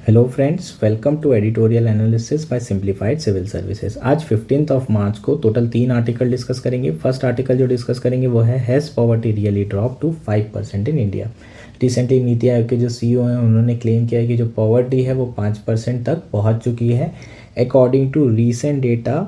Hello friends, welcome to editorial analysis by simplified civil services. आज 15 March को total 3 article discuss करेंगे। First article जो discuss करेंगे वो है has poverty really drop to 5% in India. Recently NITI Aayog के जो सीईओ हैं उन्होंने क्लेम किया है कि जो पॉवर्टी है वो 5% तक पहुंच चुकी है according to recent data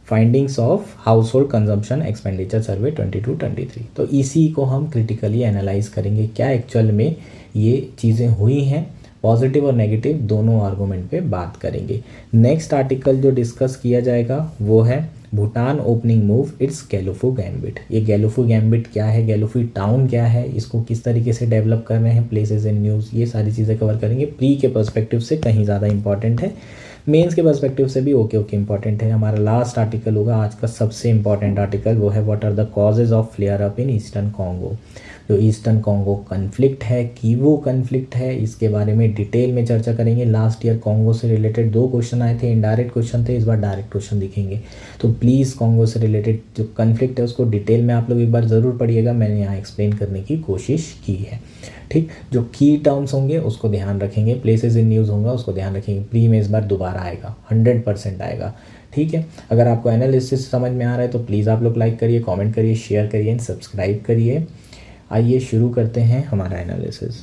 findings of household consumption expenditure survey 22-23। तो इसी को हम क्रिटिकली एनालाइज करेंगे, क्या एक्चुअल में ये चीज़ें हुई हैं। पॉजिटिव और नेगेटिव दोनों आर्गूमेंट पे बात करेंगे। नेक्स्ट आर्टिकल जो डिस्कस किया जाएगा वो है Bhutan opening move it's Gelephu gambit. ये गैलोफू गैम्बिट क्या है, गैलोफू टाउन क्या है, इसको किस तरीके से डेवलप कर रहे हैं, प्लेसेस इन न्यूज़, ये सारी चीज़ें कवर करेंगे। प्री के पर्सपेक्टिव से कहीं ज़्यादा इंपॉर्टेंट है, मेंस के पर्सपेक्टिव से भी ओके इंपॉर्टेंट है। हमारा लास्ट आर्टिकल होगा आज का सबसे इंपॉर्टेंट आर्टिकल, वो है what are the causes of flare up in eastern Congo. जो ईस्टर्न कॉन्गो कन्फ्लिक्ट है, कीवो कन्फ्लिक्ट है, इसके बारे में डिटेल में चर्चा करेंगे। लास्ट ईयर कॉन्गो से रिलेटेड 2 क्वेश्चन आए थे, इनडायरेक्ट क्वेश्चन थे, इस बार डायरेक्ट क्वेश्चन दिखेंगे। तो प्लीज़ कॉन्गो से रिलेटेड जो कन्फ्लिक्ट है उसको डिटेल में आप लोग एक बार ज़रूर पढ़िएगा, मैंने यहाँ एक्सप्लेन करने की कोशिश की है। ठीक, जो की टर्म्स होंगे उसको ध्यान रखेंगे, प्लेसेस इन न्यूज़ होगा उसको ध्यान रखेंगे। प्री में इस बार दोबारा आएगा, 100% आएगा। ठीक है, अगर आपको एनालिसिस समझ में आ रहा है तो प्लीज़ आप लोग लाइक करिए, कमेंट करिए, शेयर करिए एंड सब्सक्राइब करिए। आइए शुरू करते हैं हमारा एनालिसिस।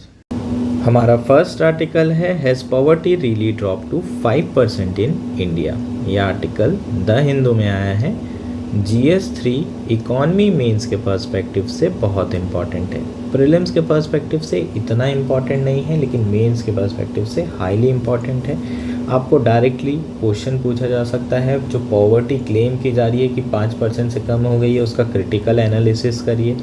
हमारा फर्स्ट आर्टिकल है has poverty really drop to 5% in India. यह आर्टिकल द हिंदू में आया है। GS3 इकॉनमी मेंस के पर्सपेक्टिव से बहुत इम्पॉर्टेंट है। प्रीलिम्स के पर्सपेक्टिव से इतना इम्पॉर्टेंट नहीं है, लेकिन मेंस के पर्सपेक्टिव से हाईली इम्पॉर्टेंट है। आपको डायरेक्टली क्वेश्चन पूछा जा सकता है, जो पॉवर्टी क्लेम की जा रही है कि 5% से कम हो गई है, उसका क्रिटिकल एनालिसिस करिए।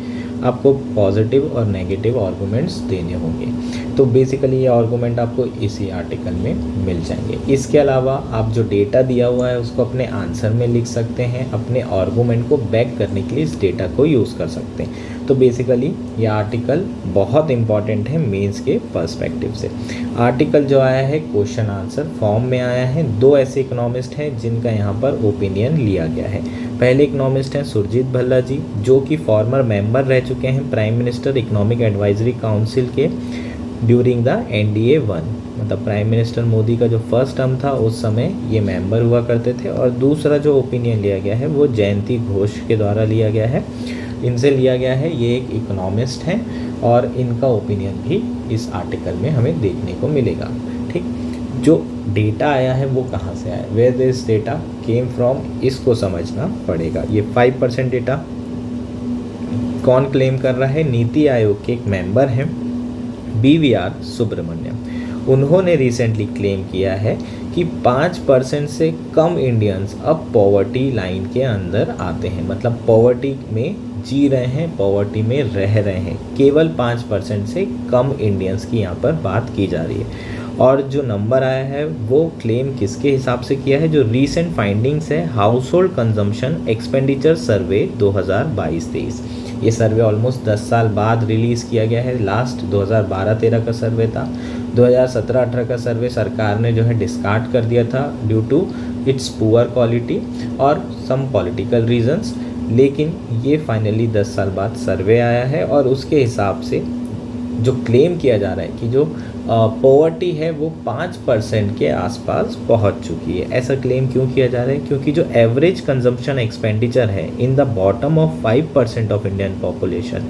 आपको पॉजिटिव और नेगेटिव आर्गूमेंट्स देने होंगे। तो बेसिकली ये आर्गूमेंट आपको इसी आर्टिकल में मिल जाएंगे। इसके अलावा आप जो डेटा दिया हुआ है उसको अपने आंसर में लिख सकते हैं, अपने आर्गूमेंट को बैक करने के लिए इस डेटा को यूज़ कर सकते हैं। तो बेसिकली ये आर्टिकल बहुत इंपॉर्टेंट है मेंस के पर्सपेक्टिव से। आर्टिकल जो आया है क्वेश्चन आंसर फॉर्म में आया है। 2 ऐसे इकोनॉमिस्ट हैं जिनका यहाँ पर ओपिनियन लिया गया है। पहले इकोनॉमिस्ट हैं सुरजीत भल्ला जी, जो कि फॉर्मर मेंबर रह चुके हैं prime minister economic advisory council के ड्यूरिंग द NDA 1। मतलब प्राइम मिनिस्टर मोदी का जो फर्स्ट टर्म था उस समय ये मेंबर हुआ करते थे। और दूसरा जो ओपिनियन लिया गया है वो जयंती घोष के द्वारा लिया गया है, इनसे लिया गया है। ये एक इकोनॉमिस्ट हैं और इनका ओपिनियन भी इस आर्टिकल में हमें देखने को मिलेगा। ठीक, जो डेटा आया है वो कहाँ से आया, where this data came from, इसको समझना पड़ेगा। ये 5% डेटा कौन क्लेम कर रहा है, नीति आयोग के एक मेंबर हैं BVR सुब्रमण्यम। उन्होंने रिसेंटली क्लेम किया है कि 5% से कम इंडियंस अब पॉवर्टी लाइन के अंदर आते हैं, मतलब पॉवर्टी में जी रहे हैं, पॉवर्टी में रह रहे हैं। केवल 5% से कम इंडियंस की यहाँ पर बात की जा रही है। और जो नंबर आया है वो क्लेम किसके हिसाब से किया है, जो रीसेंट फाइंडिंग्स है हाउस होल्ड कंजम्पशन एक्सपेंडिचर सर्वे 2022-23। ये सर्वे ऑलमोस्ट 10 साल बाद रिलीज़ किया गया है। लास्ट 2012-13 का सर्वे था। 2017-18 का सर्वे सरकार ने जो है डिस्कार्ड कर दिया था due to its poor quality और सम पॉलिटिकल रीजंस। लेकिन ये फाइनली 10 साल बाद सर्वे आया है और उसके हिसाब से जो क्लेम किया जा रहा है कि जो पॉवर्टी है वो 5% के आसपास पहुंच चुकी है। ऐसा क्लेम क्यों किया जा रहा है, क्योंकि जो एवरेज कंजम्पशन एक्सपेंडिचर है in the bottom of 5% of Indian population,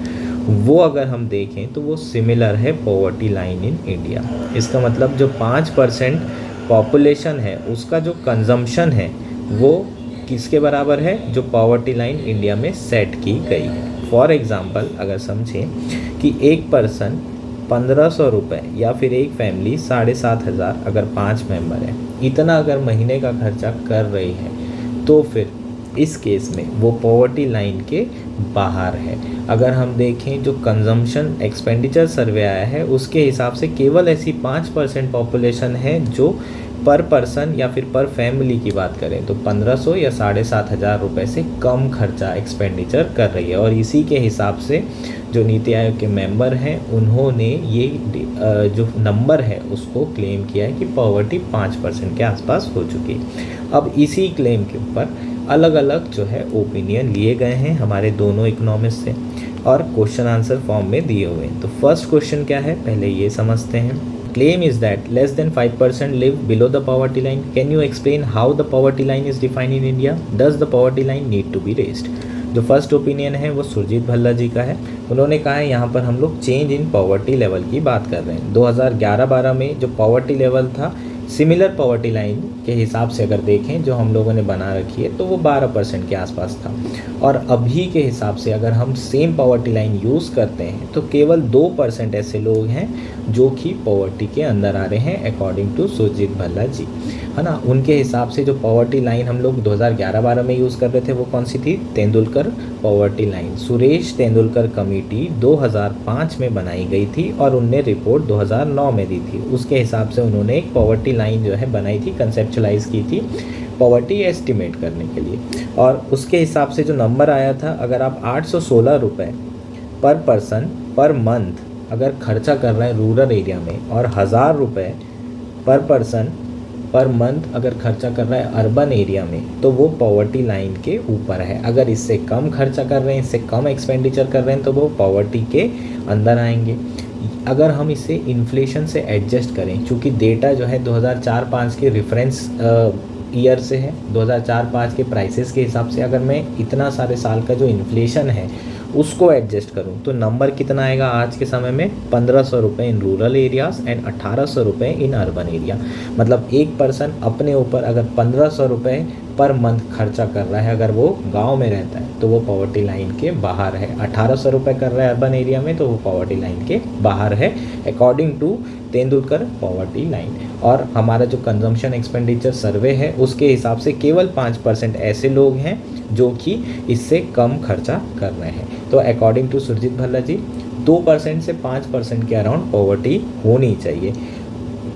वो अगर हम देखें तो वो सिमिलर है पॉवर्टी लाइन इन इंडिया। इसका मतलब जो 5% पॉपुलेशन है उसका जो कंजम्पशन है वो किसके बराबर है, जो पॉवर्टी लाइन इंडिया में सेट की गई है। फॉर एग्ज़ाम्पल अगर समझें कि एक पर्सन 1500 रुपये या फिर एक फैमिली 7500, अगर 5 मेंबर हैं, इतना अगर महीने का खर्चा कर रही है तो फिर इस केस में वो पॉवर्टी लाइन के बाहर है। अगर हम देखें जो कंजम्पशन एक्सपेंडिचर सर्वे आया है उसके हिसाब से केवल ऐसी 5% पॉपुलेशन है जो पर पर्सन या फिर पर फैमिली की बात करें तो 1500 या 7500 रुपये से कम खर्चा एक्सपेंडिचर कर रही है। और इसी के हिसाब से जो नीति आयोग के मेंबर हैं उन्होंने ये जो नंबर है उसको क्लेम किया है कि पॉवर्टी 5% के आसपास हो चुकी है। अब इसी क्लेम के ऊपर अलग अलग जो है ओपिनियन लिए गए हैं हमारे दोनों इकोनॉमिस्ट से और क्वेश्चन आंसर फॉर्म में दिए हुए हैं। तो फर्स्ट क्वेश्चन क्या है पहले ये समझते हैं। claim is that less than 5% live below the poverty line. Can you explain how the poverty line is defined in India? Does the poverty line need to be raised? जो first opinion है वो सुरजीत भल्ला जी का है। उन्होंने कहा है यहाँ पर हम लोग चेंज इन पॉवर्टी लेवल की बात कर रहे हैं। 2011-12 में जो पॉवर्टी लेवल था, सिमिलर पॉवर्टी लाइन के हिसाब से अगर देखें जो हम लोगों ने बना रखी है, तो वो 12% के आसपास था। और अभी के हिसाब से अगर हम सेम पॉवर्टी लाइन यूज़ करते हैं तो केवल 2% ऐसे लोग हैं जो कि पॉवर्टी के अंदर आ रहे हैं, अकॉर्डिंग टू सुरजीत भल्ला जी, है ना। उनके हिसाब से जो पॉवर्टी लाइन हम लोग 2011-12 में यूज़ कर रहे थे वो कौन सी थी? Tendulkar poverty line. Suresh Tendulkar committee 2005 में बनाई गई थी और उनने रिपोर्ट 2009 में दी थी। उसके हिसाब से उन्होंने एक पॉवर्टी लाइन जो है बनाई थी, कंसेप्चुलाइज की थी पॉवर्टी एस्टिमेट करने के लिए। और उसके हिसाब से जो नंबर आया था, अगर आप 816 रुपये पर पर्सन पर मंथ अगर खर्चा कर रहे हैं रूरल एरिया में, और 1000 रुपये पर पर्सन पर मंथ अगर खर्चा कर रहा है अर्बन एरिया में, तो वो पॉवर्टी लाइन के ऊपर है। अगर इससे कम खर्चा कर रहे हैं, इससे कम एक्सपेंडिचर कर रहे हैं, तो वो पॉवर्टी के अंदर आएंगे। अगर हम इसे इन्फ्लेशन से एडजस्ट करें, चूँकि डेटा जो है 2004-05 के रेफरेंस ईयर से है, 2004-05 के प्राइसेस के हिसाब से अगर मैं इतना सारे साल का जो इन्फ्लेशन है उसको एडजस्ट करूं, तो नंबर कितना आएगा आज के समय में? 1500 रुपये इन रूरल एरियाज़ एंड 1800 रुपये इन अर्बन एरिया। मतलब एक पर्सन अपने ऊपर अगर 1500 रुपये पर मंथ खर्चा कर रहा है, अगर वो गांव में रहता है, तो वो पॉवर्टी लाइन के बाहर है। 1800 रुपये कर रहा है अर्बन एरिया में, तो वो पॉवर्टी लाइन के बाहर है, according to Tendulkar poverty line. और हमारा जो कंजम्पशन एक्सपेंडिचर सर्वे है उसके हिसाब से केवल 5% ऐसे लोग हैं जो कि इससे कम खर्चा कर रहे हैं। तो अकॉर्डिंग टू सुरजीत भल्ला जी 2% से 5% के अराउंड पॉवर्टी होनी चाहिए।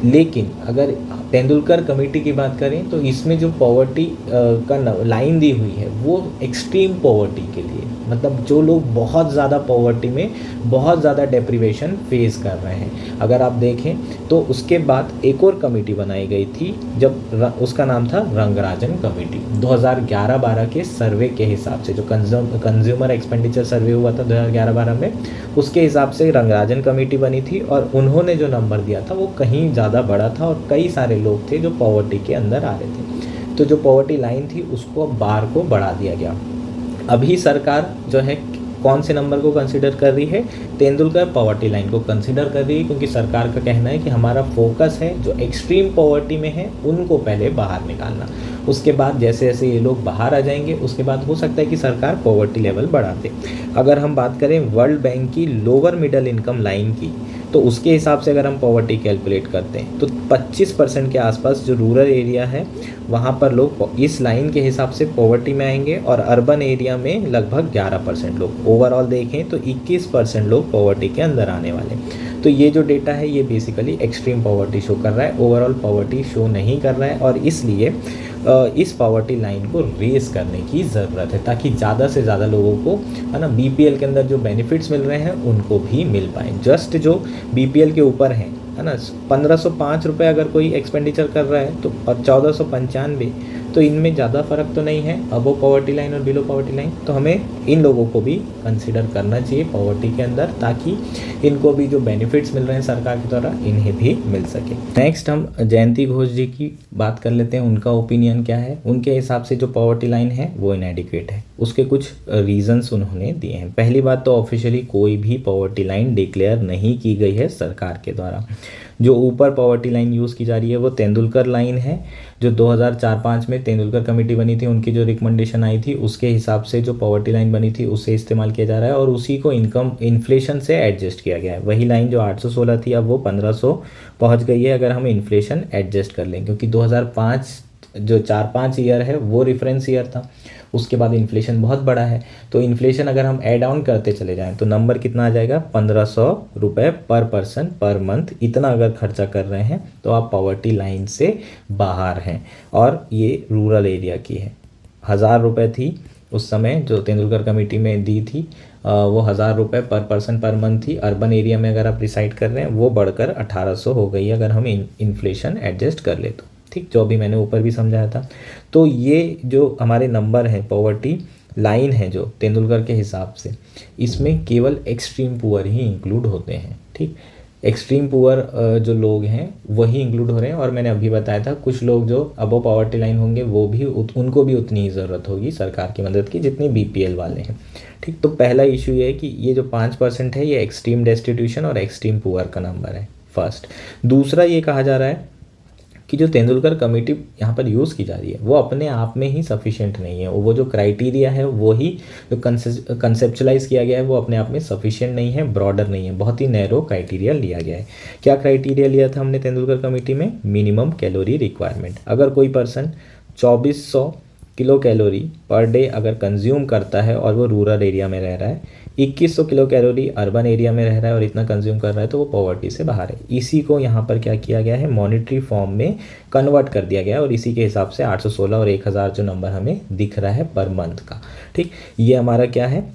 लेकिन अगर तेंदुलकर कमेटी की बात करें तो इसमें जो पॉवर्टी का लाइन दी हुई है वो एक्सट्रीम पॉवर्टी के लिए, मतलब जो लोग बहुत ज़्यादा पॉवर्टी में बहुत ज़्यादा डेप्रीवेशन फेस कर रहे हैं। अगर आप देखें तो उसके बाद एक और कमेटी बनाई गई थी, जब उसका नाम था रंगराजन कमेटी। 2011-12 के सर्वे के हिसाब से जो कंज्यूमर एक्सपेंडिचर सर्वे हुआ था 2011-12 में, उसके हिसाब से रंगराजन कमेटी बनी थी और उन्होंने जो नंबर दिया था वो कहीं ज़्यादा बड़ा था और कई सारे लोग थे जो पॉवर्टी के अंदर आ रहे थे। तो जो पॉवर्टी लाइन थी उसको बार को बढ़ा दिया गया। अभी सरकार जो है कौन से नंबर को कंसीडर कर रही है? तेंदुलकर पॉवर्टी लाइन को कंसीडर कर रही है, क्योंकि सरकार का कहना है कि हमारा फोकस है जो एक्सट्रीम पॉवर्टी में है उनको पहले बाहर निकालना। उसके बाद जैसे जैसे ये लोग बाहर आ जाएंगे उसके बाद हो सकता है कि सरकार पॉवर्टी लेवल बढ़ा दे। अगर हम बात करें वर्ल्ड बैंक की लोअर मिडिल इनकम लाइन की, तो उसके हिसाब से अगर हम पॉवर्टी कैलकुलेट करते हैं तो 25% के आसपास जो रूरल एरिया है वहाँ पर लोग इस लाइन के हिसाब से पॉवर्टी में आएंगे, और अर्बन एरिया में लगभग 11% लोग। ओवरऑल देखें तो 21% लोग पॉवर्टी के अंदर आने वाले। तो ये जो डेटा है ये बेसिकली एक्सट्रीम पॉवर्टी शो कर रहा है, ओवरऑल पॉवर्टी शो नहीं कर रहा है। और इसलिए इस पॉवर्टी लाइन को रेस करने की ज़रूरत है ताकि ज़्यादा से ज़्यादा लोगों को, है ना, बीपीएल के अंदर जो बेनिफिट्स मिल रहे हैं उनको भी मिल पाए। जस्ट जो बीपीएल के ऊपर हैं, है ना, 1505 रुपये अगर कोई एक्सपेंडिचर कर रहा है तो और 1495, तो इनमें ज़्यादा फ़र्क तो नहीं है अबो पॉवर्टी लाइन और बिलो पॉवर्टी लाइन। तो हमें इन लोगों को भी कंसिडर करना चाहिए पॉवर्टी के अंदर, ताकि इनको भी जो बेनिफिट्स मिल रहे हैं सरकार की द्वारा इन्हें भी मिल सके। नेक्स्ट हम जयंती घोष जी की बात कर लेते हैं, उनका ओपिनियन क्या है। उनके हिसाब से जो पॉवर्टी लाइन है वो इनएडिक्वेट है। उसके कुछ रीजंस उन्होंने दिए हैं। पहली बात तो ऑफिशियली कोई भी पॉवर्टी लाइन डिक्लेयर नहीं की गई है सरकार के द्वारा। जो ऊपर पॉवर्टी लाइन यूज़ की जा रही है वो तेंदुलकर लाइन है, जो 2004-05 में तेंदुलकर कमेटी बनी थी, उनकी जो रिकमेंडेशन आई थी उसके हिसाब से जो पॉवर्टी लाइन बनी थी उसे इस्तेमाल किया जा रहा है और उसी को इन्फ्लेशन से एडजस्ट किया गया है। वही लाइन जो 816 थी अब वो 1500 पहुंच गई है अगर हम इन्फ्लेशन एडजस्ट कर लें, क्योंकि 2005 जो 4-5 ईयर है वो रेफरेंस ईयर था, उसके बाद इन्फ्लेशन बहुत बड़ा है। तो इन्फ्लेशन अगर हम ऐड ऑन करते चले जाएं तो नंबर कितना आ जाएगा? 1500 रुपये पर पर्सन पर मंथ। इतना अगर खर्चा कर रहे हैं तो आप पॉवर्टी लाइन से बाहर हैं, और ये रूरल एरिया की है। 1000 रुपये थी उस समय जो तेंदुलकर कमेटी में दी थी, वो 1000 रुपये पर पर्सन पर मंथ थी। अर्बन एरिया में अगर आप रिसाइड कर रहे हैं वो बढ़कर 1800 हो गई अगर हम इन्फ्लेशन एडजस्ट कर ले तो, ठीक, जो अभी मैंने ऊपर भी समझाया था। तो ये जो हमारे नंबर हैं पॉवर्टी लाइन है जो तेंदुलकर के हिसाब से, इसमें केवल एक्सट्रीम पुअर ही इंक्लूड होते हैं, ठीक। एक्सट्रीम पुअर जो लोग हैं वही इंक्लूड हो रहे हैं। और मैंने अभी बताया था कुछ लोग जो अबव पॉवर्टी लाइन होंगे वो भी उनको भी उतनी ही ज़रूरत होगी सरकार की मदद की जितनी बीपीएल वाले हैं। ठीक, तो पहला इशू ये है कि ये जो 5% है ये एक्सट्रीम डेस्टिट्यूशन और एक्सट्रीम पुअर का नंबर है फर्स्ट। दूसरा ये कहा जा रहा है कि जो तेंदुलकर कमेटी यहाँ पर यूज़ की जा रही है वो अपने आप में ही सफिशिएंट नहीं है। वो जो क्राइटेरिया है वो ही जो कंसेप्चुलाइज किया गया है वो अपने आप में सफिशिएंट नहीं है, ब्रॉडर नहीं है, बहुत ही नैरो क्राइटेरिया लिया गया है। क्या क्राइटेरिया लिया था हमने तेंदुलकर कमेटी में? Minimum calorie requirement. अगर कोई person 2400 kilo calorie per day अगर कंज्यूम करता है और वो रूरल एरिया में रह रहा है, 2100 किलो कैलोरी अर्बन एरिया में रह रहा है और इतना कंज्यूम कर रहा है, तो वो पॉवर्टी से बाहर है। इसी को यहाँ पर क्या किया गया है, मॉनिटरी फॉर्म में कन्वर्ट कर दिया गया है और इसी के हिसाब से 816 और 1000 जो नंबर हमें दिख रहा है पर मंथ का। ठीक, ये हमारा क्या है,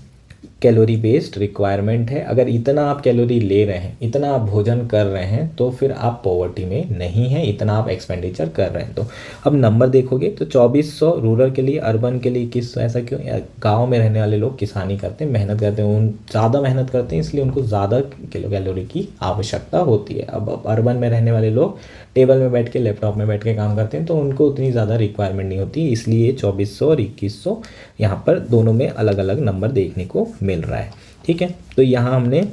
कैलोरी बेस्ड रिक्वायरमेंट है। अगर इतना आप कैलोरी ले रहे हैं, इतना आप भोजन कर रहे हैं, तो फिर आप पॉवर्टी में नहीं हैं, इतना आप एक्सपेंडिचर कर रहे हैं। तो अब नंबर देखोगे तो 2400 रूरल के लिए, अर्बन के लिए किस ऐसा क्यों? गांव में रहने वाले लोग किसानी करते हैं, मेहनत करते हैं, उन ज़्यादा मेहनत करते हैं, इसलिए उनको ज़्यादा किलो कैलोरी की आवश्यकता होती है। अब अर्बन में रहने वाले लोग टेबल में बैठ के, लैपटॉप में बैठ के काम करते हैं, तो उनको उतनी ज़्यादा रिक्वायरमेंट नहीं होती, इसलिए 2400 और 2100 यहाँ पर दोनों में अलग अलग नंबर देखने को मिल रहा है। ठीक है, तो यहाँ हमने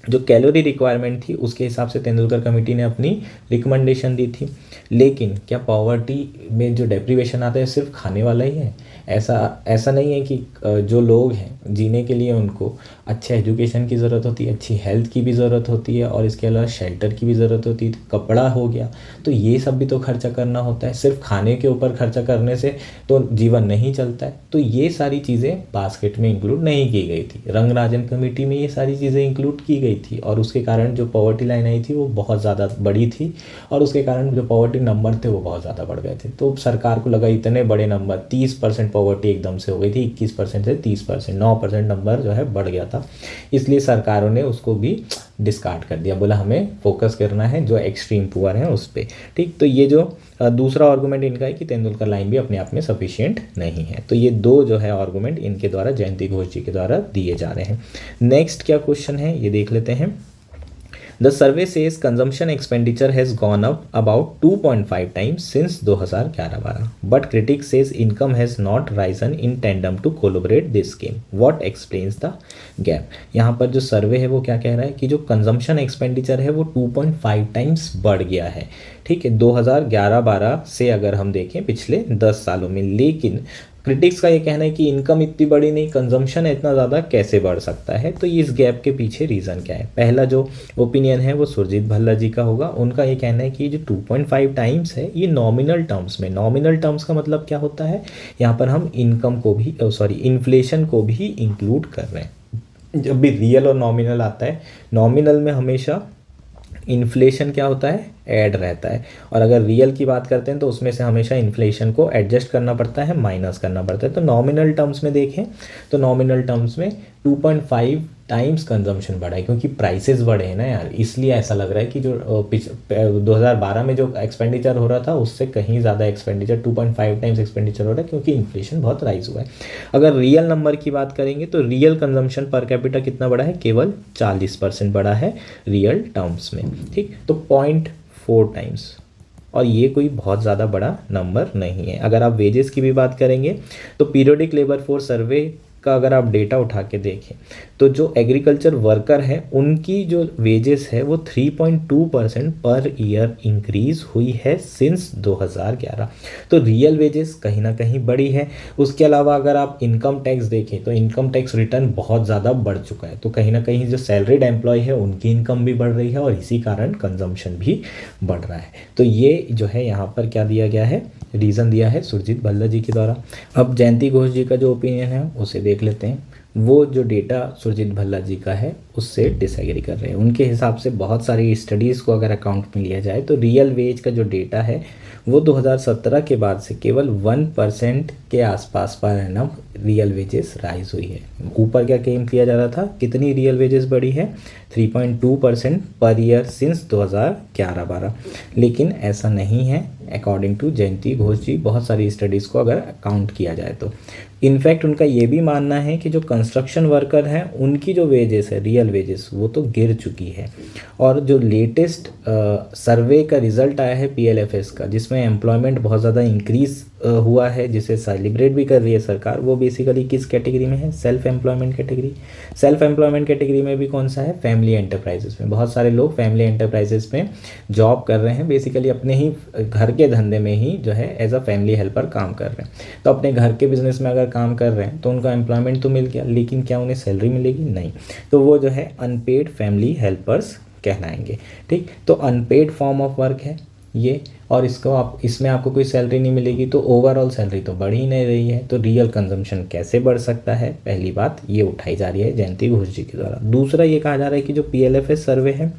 जो कैलोरी रिक्वायरमेंट थी उसके हिसाब से तेंदुलकर कमेटी ने अपनी रिकमेंडेशन दी थी। लेकिन क्या पॉवर्टी में जो डेप्रीवेशन आता है सिर्फ खाने वाला ही है? ऐसा नहीं है कि जो लोग हैं जीने के लिए उनको अच्छे एजुकेशन की ज़रूरत होती है, अच्छी हेल्थ की भी ज़रूरत होती है और इसके अलावा शेल्टर की भी ज़रूरत होती है, कपड़ा हो गया, तो ये सब भी तो खर्चा करना होता है। सिर्फ खाने के ऊपर खर्चा करने से तो जीवन नहीं चलता है। तो ये सारी चीज़ें बास्केट में इंक्लूड नहीं की गई थी। रंगराजन कमेटी में ये सारी चीज़ें इंक्लूड की गई थी और उसके कारण जो पॉवर्टी लाइन आई थी वो बहुत ज़्यादा बड़ी थी और उसके कारण जो पॉवर्टी नंबर थे वो बहुत ज़्यादा बढ़ गए थे। तो सरकार को लगा इतने बड़े नंबर, 30% पॉवर्टी एकदम से हो गई थी, 21% से 30%, 9% नंबर जो है बढ़ गया था, इसलिए सरकारों ने उसको भी डिस्कार्ड कर दिया, बोला हमें फोकस करना है जो एक्सट्रीम पुअर हैं उस पर। ठीक, तो ये जो दूसरा आर्गूमेंट इनका है कि तेंदुलकर लाइन भी अपने आप में सफिशिएंट नहीं है। तो ये दो जो है आर्गूमेंट इनके द्वारा, जयंती घोष जी के द्वारा दिए जा रहे हैं। नेक्स्ट क्या क्वेश्चन है ये देख लेते हैं। The survey says consumption expenditure has gone up about 2.5 times since 2011-12, but critics says income has not risen in tandem to collaborate this scheme. What explains the gap? यहाँ पर जो सर्वे है वो क्या कह रहा है कि जो कंजम्पशन एक्सपेंडिचर है वो 2.5 टाइम्स बढ़ गया है। ठीक है, 2011-12 से अगर हम देखें पिछले 10 सालों में, लेकिन क्रिटिक्स का ये कहना है कि इनकम इतनी बड़ी नहीं, कंजम्पशन इतना ज़्यादा कैसे बढ़ सकता है। तो इस गैप के पीछे रीज़न क्या है? पहला जो ओपिनियन है वो सुरजीत भल्ला जी का होगा। उनका ये कहना है कि जो 2.5 टाइम्स है ये नॉमिनल टर्म्स में, नॉमिनल टर्म्स का मतलब क्या होता है, यहाँ पर हम इनकम को भी इन्फ्लेशन को भी इंक्लूड कर रहे हैं। जब भी रियल और नॉमिनल आता है, नॉमिनल में हमेशा इन्फ्लेशन क्या होता है, ऐड रहता है, और अगर रियल की बात करते हैं तो उसमें से हमेशा इन्फ्लेशन को एडजस्ट करना पड़ता है, माइनस करना पड़ता है। तो नॉमिनल टर्म्स में देखें तो नॉमिनल टर्म्स में 2.5 टाइम्स कंजम्पशन बढ़ा है, क्योंकि प्राइसेस बढ़े हैं ना यार, इसलिए ऐसा लग रहा है कि जो 2012 में जो एक्सपेंडिचर हो रहा था उससे कहीं ज़्यादा एक्सपेंडिचर, 2.5 टाइम्स एक्सपेंडिचर हो रहा है, क्योंकि इन्फ्लेशन बहुत राइज हुआ है। अगर रियल नंबर की बात करेंगे तो रियल कंजम्पशन पर कैपिटा कितना बढ़ा है, केवल 40% बढ़ा है रियल टर्म्स में। ठीक, तो 0.4 टाइम्स, और ये कोई बहुत ज़्यादा बड़ा नंबर नहीं है। अगर आप वेजेस की भी बात करेंगे तो पीरियोडिक लेबर फोर्स सर्वे का अगर आप डेटा उठा के देखें तो जो एग्रीकल्चर वर्कर हैं उनकी जो वेजेस है वो 3.2% पर ईयर इंक्रीज हुई है सिंस 2011। तो रियल वेजेस कहीं ना कहीं बढ़ी है। उसके अलावा अगर आप इनकम टैक्स देखें तो इनकम टैक्स रिटर्न बहुत ज़्यादा बढ़ चुका है, तो कहीं ना कहीं जो सैलरीड एम्प्लॉय है उनकी इनकम भी बढ़ रही है और इसी कारण कंजम्पशन भी बढ़ रहा है। तो ये जो है यहाँ पर क्या दिया गया है, रीज़न दिया है सुरजीत भल्ला जी के द्वारा। अब जयंती घोष जी का जो ओपिनियन है उसे देख लेते हैं। वो जो डेटा सुरजीत भल्ला जी का है उससे डिसएग्री कर रहे हैं। उनके हिसाब से बहुत सारी स्टडीज़ को अगर अकाउंट में लिया जाए तो रियल वेज का जो डेटा है वो 2017 के बाद से केवल 1% के आसपास per annum real wages rise हुई है। ऊपर क्या क्लेम किया जा रहा था, कितनी रियल वेजेस बढ़ी है, 3.2% पर ईयर सिंस 2011-12, लेकिन ऐसा नहीं है अकॉर्डिंग टू जयंती घोष जी, बहुत सारी स्टडीज़ को अगर काउंट किया जाए तो। इनफैक्ट उनका ये भी मानना है कि जो कंस्ट्रक्शन वर्कर हैं उनकी जो वेजेस है रियल रियल वेजेस वो तो गिर चुकी है। और जो लेटेस्ट सर्वे का रिजल्ट आया है PLFS का, जिसमें एम्प्लॉयमेंट बहुत ज़्यादा इंक्रीज हुआ है, जिसे सेलिब्रेट भी कर रही है सरकार, वो बेसिकली किस कैटेगरी में है? Self employment category. Self employment category में भी कौन सा है? फैमिली एंटरप्राइजेस में। बहुत सारे लोग फैमिली एंटरप्राइजेस में जॉब कर रहे हैं, बेसिकली अपने ही घर के धंधे में ही जो है एज अ फैमिली हेल्पर काम कर रहे हैं। तो अपने घर के बिजनेस में अगर काम कर रहे हैं तो उनका एम्प्लॉयमेंट तो मिल गया, लेकिन क्या उन्हें सैलरी मिलेगी? नहीं। तो वो जो है अनपेड फैमिली हेल्पर्स कहलाएंगे। ठीक, तो अनपेड फॉर्म ऑफ वर्क है ये, और इसमें आपको कोई सैलरी नहीं मिलेगी, तो ओवरऑल सैलरी तो बढ़ ही नहीं रही है। तो रियल कंजम्पशन कैसे बढ़ सकता है? पहली बात ये उठाई जा रही है जयंती घोष जी के द्वारा। दूसरा ये कहा जा रहा है कि जो PLFS सर्वे है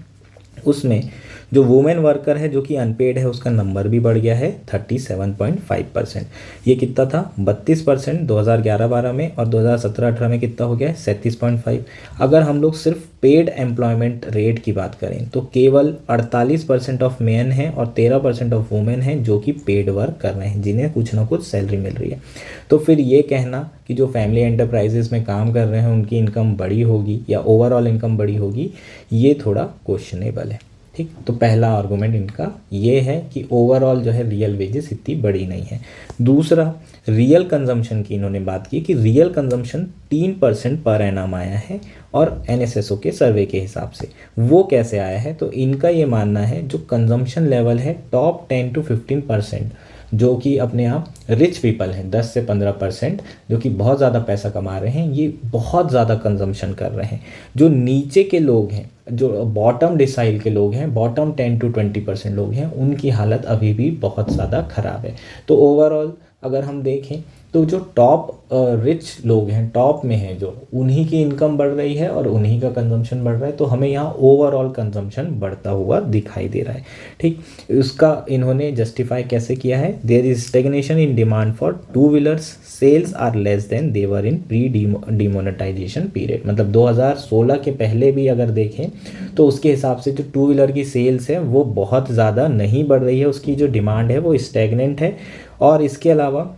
उसमें जो वुमेन वर्कर है जो कि अनपेड है, उसका नंबर भी बढ़ गया है 37.5%। ये कितना था? 32% 2011-12 में, और 2017-18 में कितना हो गया है? 37.5। अगर हम लोग सिर्फ पेड एम्प्लॉयमेंट रेट की बात करें तो केवल 48% ऑफ मेन हैं और 13% ऑफ वुमेन हैं जो कि पेड वर्क कर रहे हैं, जिन्हें कुछ ना कुछ सैलरी मिल रही है। तो फिर ये कहना कि जो फैमिली एंटरप्राइजेस में काम कर रहे हैं उनकी इनकम बड़ी होगी या ओवरऑल इनकम बड़ी होगी, ये थोड़ा क्वेश्चनेबल है। ठीक, तो पहला आर्गूमेंट इनका ये है कि ओवरऑल जो है रियल वेजेस इतनी बड़ी नहीं है। दूसरा, रियल कंजम्पशन की इन्होंने बात की कि रियल कंजम्पशन 3% पर एनम आया है, और NSSO के सर्वे के हिसाब से वो कैसे आया है? तो इनका ये मानना है जो कंजम्पशन लेवल है टॉप 10 to 15%, जो कि अपने आप रिच पीपल हैं, 10 से 15%, जो कि बहुत ज़्यादा पैसा कमा रहे हैं, ये बहुत ज़्यादा कंजम्पशन कर रहे हैं। जो नीचे के लोग हैं, जो बॉटम डिसाइल के लोग हैं, बॉटम 10 to 20% लोग हैं, उनकी हालत अभी भी बहुत ज़्यादा ख़राब है। तो ओवरऑल अगर हम देखें तो जो टॉप रिच लोग हैं, टॉप में हैं जो, उन्हीं की इनकम बढ़ रही है और उन्हीं का कंजम्पशन बढ़ रहा है। तो हमें यहाँ ओवरऑल कंजम्पशन बढ़ता हुआ दिखाई दे रहा है। ठीक, उसका इन्होंने जस्टिफाई कैसे किया है? There is stagnation in demand for two wheelers, sales are less than they were in pre demonetisation period. मतलब 2016 के पहले भी अगर देखें तो उसके हिसाब से जो टू व्हीलर की सेल्स है वो बहुत ज़्यादा नहीं बढ़ रही है, उसकी जो डिमांड है वो स्टेगनेंट है। और इसके अलावा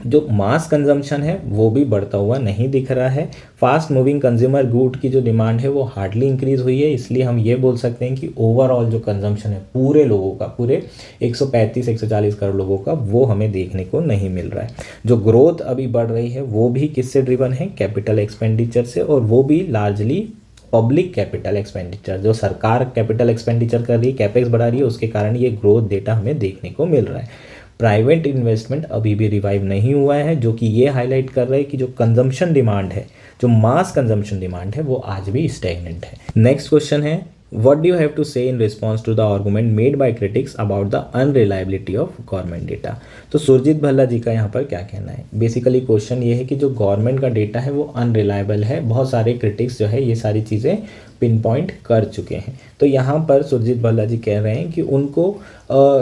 जो मास कंजम्पशन है वो भी बढ़ता हुआ नहीं दिख रहा है। फास्ट मूविंग कंज्यूमर गुड की जो डिमांड है वो हार्डली इंक्रीज हुई है। इसलिए हम ये बोल सकते हैं कि ओवरऑल जो कंजम्पशन है पूरे लोगों का, पूरे 135-140 करोड़ लोगों का, वो हमें देखने को नहीं मिल रहा है। जो ग्रोथ अभी बढ़ रही है वो भी किससे ड्रिवन है? कैपिटल एक्सपेंडिचर से, और वो भी लार्जली पब्लिक कैपिटल एक्सपेंडिचर। जो सरकार कैपिटल एक्सपेंडिचर कर रही है, कैपेक्स बढ़ा रही है, उसके कारण ये ग्रोथ डेटा हमें देखने को मिल रहा है। प्राइवेट इन्वेस्टमेंट अभी भी रिवाइव नहीं हुआ है, जो कि ये हाईलाइट कर रहा है कि जो कंजम्पशन डिमांड है, जो मास कंजम्पशन डिमांड है, वो आज भी स्टैग्नेंट है। नेक्स्ट क्वेश्चन है, what do you have to say in response to the argument made by critics about the unreliability of government data? तो सुरजीत भल्ला जी का यहाँ पर क्या कहना है? बेसिकली क्वेश्चन ये है कि जो गवर्नमेंट का डेटा है वो अनरिलायबल है। बहुत सारे क्रिटिक्स जो है ये सारी चीज़ें पिन पॉइंट कर चुके हैं। तो यहाँ पर सुरजीत भल्ला जी कह रहे हैं कि उनको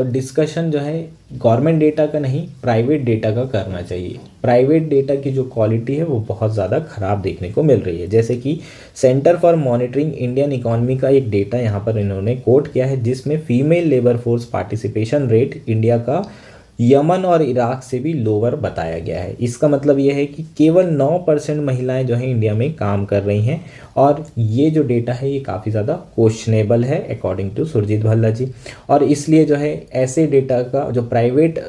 डिस्कशन जो है गवर्नमेंट डेटा का नहीं, प्राइवेट डेटा का करना चाहिए। प्राइवेट डेटा की जो क्वालिटी है वो बहुत ज़्यादा ख़राब देखने को मिल रही है। जैसे कि centre for monitoring Indian economy का एक डेटा यहाँ पर इन्होंने कोट किया है, जिसमें female labour force participation rate India का यमन और इराक से भी लोअर बताया गया है। इसका मतलब यह है कि केवल 9% महिलाएं जो हैं इंडिया में काम कर रही हैं, और ये जो डेटा है ये काफ़ी ज़्यादा क्वेश्चनेबल है अकॉर्डिंग टू सुरजीत भल्ला जी। और इसलिए जो है ऐसे डेटा का, जो प्राइवेट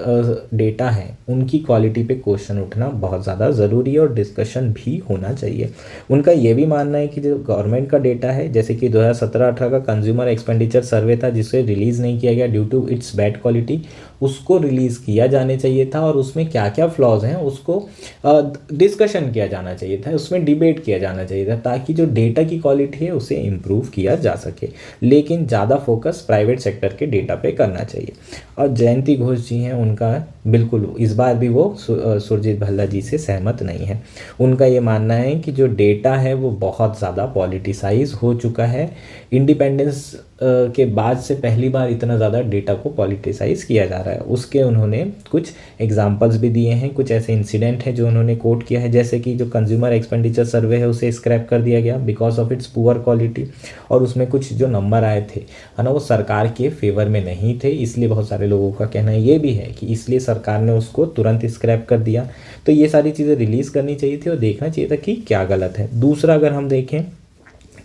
डेटा है, उनकी क्वालिटी पे क्वेश्चन उठना बहुत ज़्यादा ज़रूरी है और डिस्कशन भी होना चाहिए। उनका ये भी मानना है कि जो गवर्नमेंट का डेटा है, जैसे कि 2017-18 का कंज्यूमर एक्सपेंडिचर सर्वे था जिसे रिलीज़ नहीं किया गया due to its bad quality, उसको रिलीज़ किया जाने चाहिए था, और उसमें क्या क्या फ्लॉज हैं उसको डिस्कशन किया जाना चाहिए था, उसमें डिबेट किया जाना चाहिए था, ताकि जो डेटा की क्वालिटी है उसे इम्प्रूव किया जा सके। लेकिन ज़्यादा फोकस प्राइवेट सेक्टर के डेटा पे करना चाहिए। और जयंती घोष जी हैं, उनका बिल्कुल इस बार भी वो सुरजीत भल्ला जी से सहमत नहीं है। उनका ये मानना है कि जो डेटा है वो बहुत ज़्यादा पॉलिटिसाइज हो चुका है। इंडिपेंडेंस के बाद से पहली बार इतना ज़्यादा डेटा को पॉलिटिसाइज किया जा रहा है। उसके उन्होंने कुछ एग्जांपल्स भी दिए हैं, कुछ ऐसे इंसिडेंट हैं जो उन्होंने कोट किया है, जैसे कि जो कंज्यूमर एक्सपेंडिचर सर्वे है उसे स्क्रैप कर दिया गया because of its poor quality, और उसमें कुछ जो नंबर आए थे है ना, वो सरकार के फेवर में नहीं थे। इसलिए बहुत सारे लोगों का कहना ये भी है कि इसलिए सरकार ने उसको तुरंत स्क्रैप कर दिया। तो ये सारी चीज़ें रिलीज़ करनी चाहिए थी और देखना चाहिए था कि क्या गलत है। दूसरा, अगर हम देखें